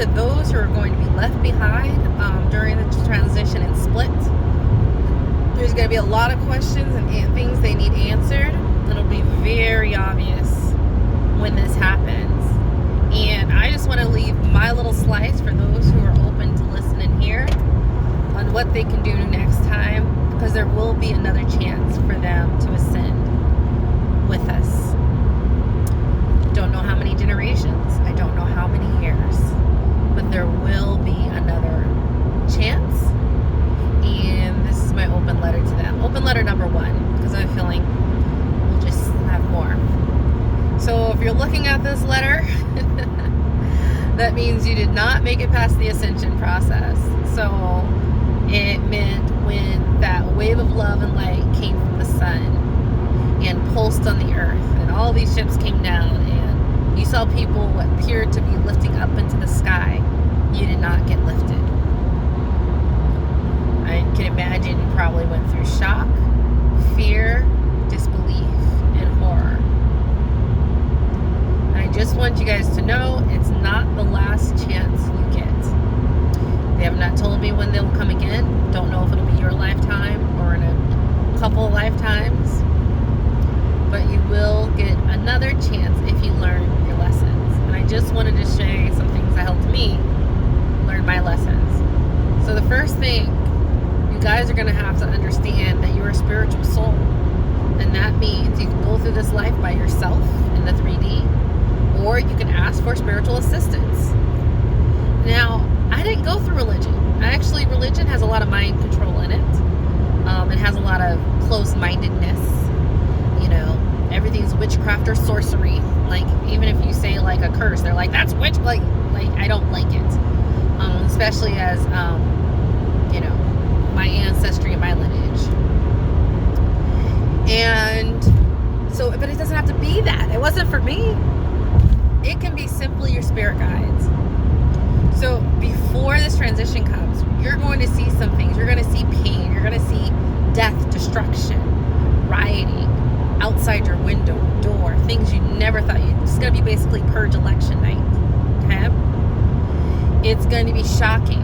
to those who are going to be left behind during the transition and split. There's going to be a lot of questions and things they need answered. It'll be very obvious when this happens. And I just want to leave my little slice for those who are open to listen and hear on what they can do next time, because there will be another chance for them to ascend with us. Don't know how many generations, I don't know how many years, but there will be another chance. And this is my open letter to them. Open letter number 1, because I'm feeling we'll just have more. So if you're looking at this letter, that means you did not make it past the ascension process. So it meant when that wave of love and light came from the sun and pulsed on the earth, and all these ships came down, and you saw people what appeared to be lifting up into the sky, you did not get lifted. I can imagine you probably went through shock, fear, disbelief, and horror. And I just want you guys to know it's not the last chance you get. They have not told me when they'll come again. Don't know if it'll be your lifetime or in a couple of lifetimes. But you will get another chance if you learn your lessons. And I just wanted to share some things that helped me learn my lessons. So the first thing, you guys are going to have to understand that you're a spiritual soul. And that means you can go through this life by yourself in the 3D, or you can ask for spiritual assistance. Now, I didn't go through religion. Religion has a lot of mind control in it. It has a lot of closed-mindedness. You know, everything's witchcraft or sorcery. Like, even if you say like a curse, they're like, that's witch. Like I don't like it. Especially as, you know, my ancestry and my lineage. And so, but it doesn't have to be that. It wasn't for me. It can be simply your spirit guides. So before this transition comes, you're going to see some things. You're going to see pain. You're going to see death, destruction, rioting outside your window, door, things you never thought you'd. It's going to be basically purge election night. Okay? It's going to be shocking.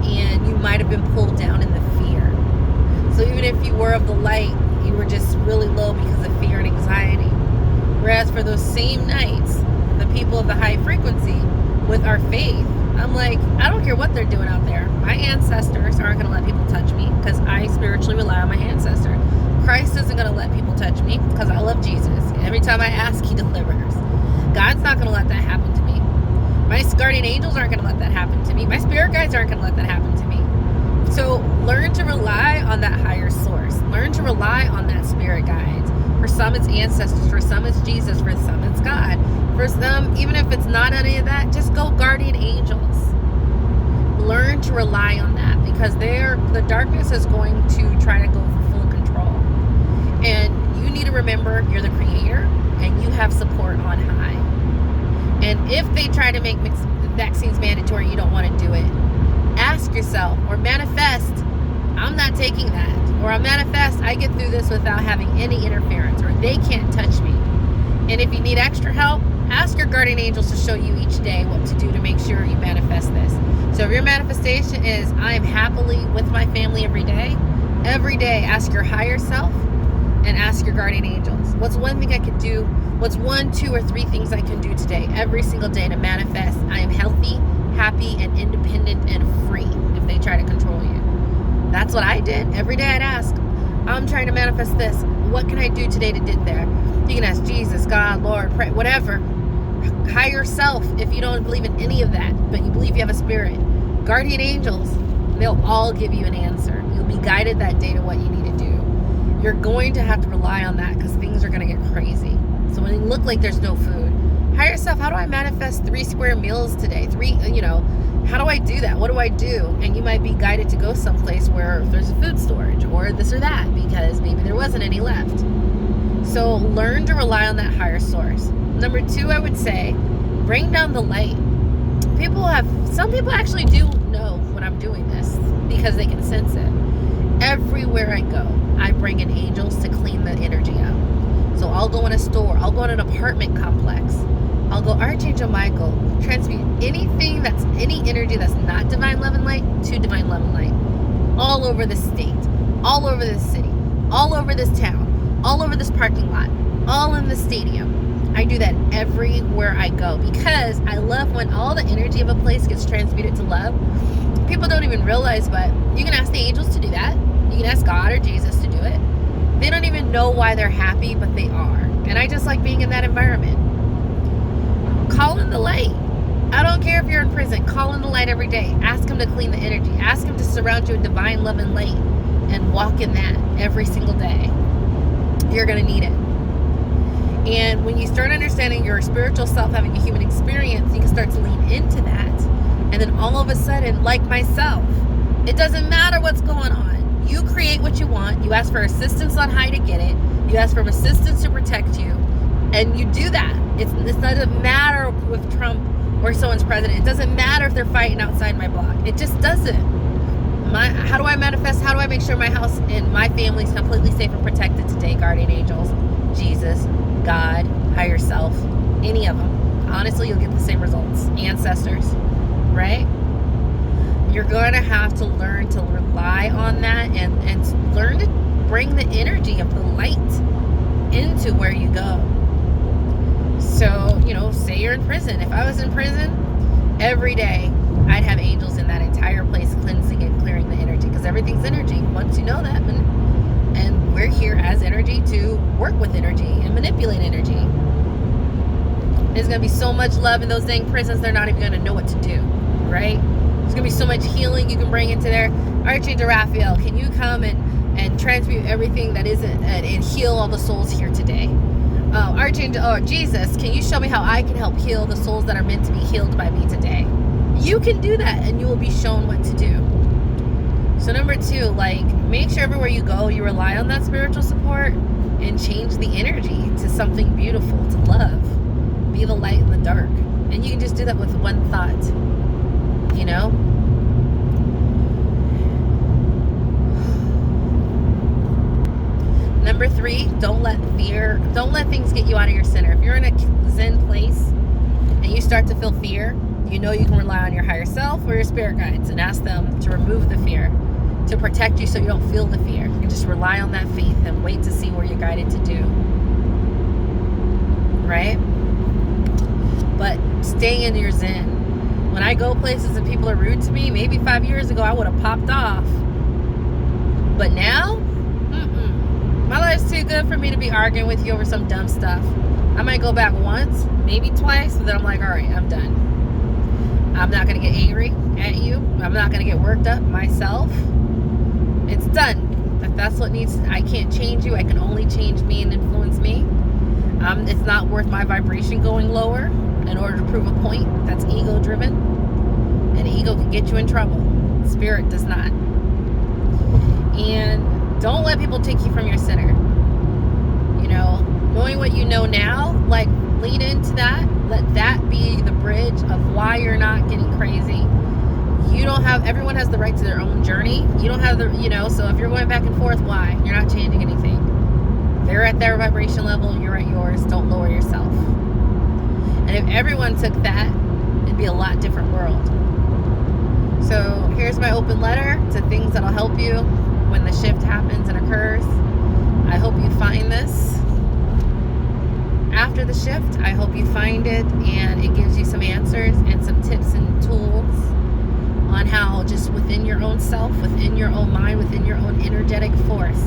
And you might have been pulled down in the fear. So even if you were of the light, you were just really low because of fear and anxiety. Whereas for those same nights, the people of the high frequency with our faith, I'm like, I don't care what they're doing out there. My ancestors aren't going to let people touch me because I spiritually rely on my ancestor. Christ isn't going to let people touch me because I love Jesus. Every time I ask, he delivers. God's not going to let that happen to me. My guardian angels aren't going to let that happen to me. My spirit guides aren't going to let that happen to me. So learn to rely on that higher source. Learn to rely on that spirit guides. For some, it's ancestors. For some, it's Jesus. For some, it's God. For some, even if it's not any of that, just go guardian angels. Learn to rely on that, because the darkness is going to try to go for full control. And you need to remember you're the creator and you have support on high. And if they try to make vaccines mandatory, you don't want to do it. Ask yourself, or manifest, I'm not taking that. Or I manifest, I get through this without having any interference, or they can't touch me. And if you need extra help, ask your guardian angels to show you each day what to do to make sure you manifest this. So if your manifestation is, I am happily with my family every day ask your higher self and ask your guardian angels, what's one thing I could do? What's 1, 2, or 3 things I can do today, every single day, to manifest I am healthy, happy, and independent and free if they try to control you. That's what I did. Every day I'd ask, I'm trying to manifest this. What can I do today to get there? You can ask Jesus, God, Lord, pray, whatever. Higher self, if you don't believe in any of that, but you believe you have a spirit. Guardian angels, they'll all give you an answer. You'll be guided that day to what you need to do. You're going to have to rely on that because things are going to get crazy. So when it look like there's no food, higher self, how do I manifest 3 square meals today? 3, how do I do that? What do I do? And you might be guided to go someplace where there's a food storage or this or that, because maybe there wasn't any left. So learn to rely on that higher source. Number 2, I would say, bring down the light. Some people actually do know when I'm doing this because they can sense it. Everywhere I go, I bring in angels to clean the energy up. So I'll go in a store, I'll go in an apartment complex, I'll go, Archangel Michael, transmute anything that's any energy that's not divine love and light to divine love and light. All over the state, all over this city, all over this town, all over this parking lot, all in the stadium. I do that everywhere I go because I love when all the energy of a place gets transmuted to love. People don't even realize, but you can ask the angels to do that. You can ask God or Jesus to do it. They don't even know why they're happy, but they are. And I just like being in that environment. Call in the light. I don't care if you're in prison. Call in the light every day. Ask him to clean the energy. Ask him to surround you with divine love and light and walk in that every single day. You're going to need it. And when you start understanding your spiritual self having a human experience, you can start to lean into that. And then all of a sudden, like myself, it doesn't matter what's going on. You create what you want. You ask for assistance on high to get it. You ask for assistance to protect you. And you do that. It doesn't matter with Trump or someone's president. It doesn't matter if they're fighting outside my block. It just doesn't. How do I manifest? How do I make sure my house and my family is completely safe and protected today? Guardian angels, Jesus, God, higher self, any of them. Honestly, you'll get the same results. Ancestors, right? You're going to have to learn to rely on that and learn to bring the energy of the light into where you go. So, say you're in prison. If I was in prison, every day I'd have angels in that entire place cleansing and clearing the energy, because everything's energy. Once you know that, and we're here as energy to work with energy and manipulate energy. There's going to be so much love in those dang prisons, they're not even going to know what to do, right? There's going to be so much healing you can bring into there. Archangel Raphael, can you come and transmute everything that isn't and heal all the souls here today? Archangel Jesus, can you show me how I can help heal the souls that are meant to be healed by me today? You can do that, and you will be shown what to do. So number 2, make sure everywhere you go, you rely on that spiritual support and change the energy to something beautiful, to love. Be the light in the dark. And you can just do that with one thought, Number 3, don't let things get you out of your center. If you're in a Zen place and you start to feel fear, you can rely on your higher self or your spirit guides and ask them to remove the fear, to protect you so you don't feel the fear. You can just rely on that faith and wait to see where you're guided to do. Right? But stay in your Zen. When I go places and people are rude to me, maybe 5 years ago I would have popped off. But now, my life's too good for me to be arguing with you over some dumb stuff. I might go back once, maybe twice, but then I'm like, all right, I'm done. I'm not going to get angry at you. I'm not going to get worked up myself. It's done. If that's what needs, I can't change you. I can only change me and influence me. It's not worth my vibration going lower in order to prove a point. That's ego driven. And ego can get you in trouble. Spirit does not. And don't let people take you from your center. Knowing what you know now, lean into that. Let that be the bridge of why you're not getting crazy. Everyone has the right to their own journey. You don't have so if you're going back and forth, why? You're not changing anything. They're at their vibration level, you're at yours. Don't lower yourself. And if everyone took that, it'd be a lot different world. So here's my open letter to things that'll help you when the shift happens and occurs. I hope you find this. After the shift, I hope you find it and it gives you some answers and some tips and tools on how just within your own self, within your own mind, within your own energetic force,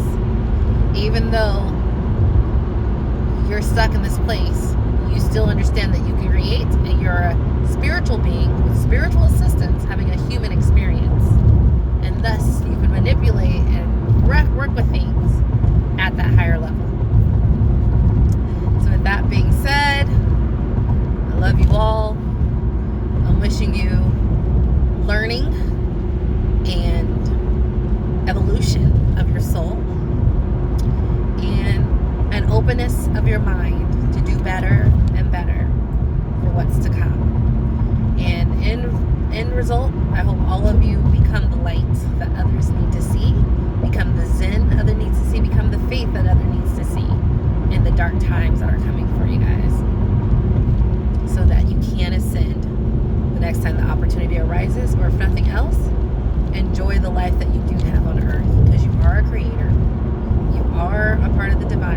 even though you're stuck in this place, you still understand that you can create, and you're a spiritual being with spiritual assistance having a human experience. And thus, you can manipulate and work with things at that higher level. So with that being said, I love you all. I'm wishing you learning and evolution of your soul and an openness of your mind to do better and better for what's to come. And in result, I hope all of you become the light that others need to see, become the Zen other needs to see, become the faith that other needs to see in the dark times that are coming for you guys. So that next time the opportunity arises, or if nothing else, enjoy the life that you do have on earth, because you are a creator. You are a part of the divine.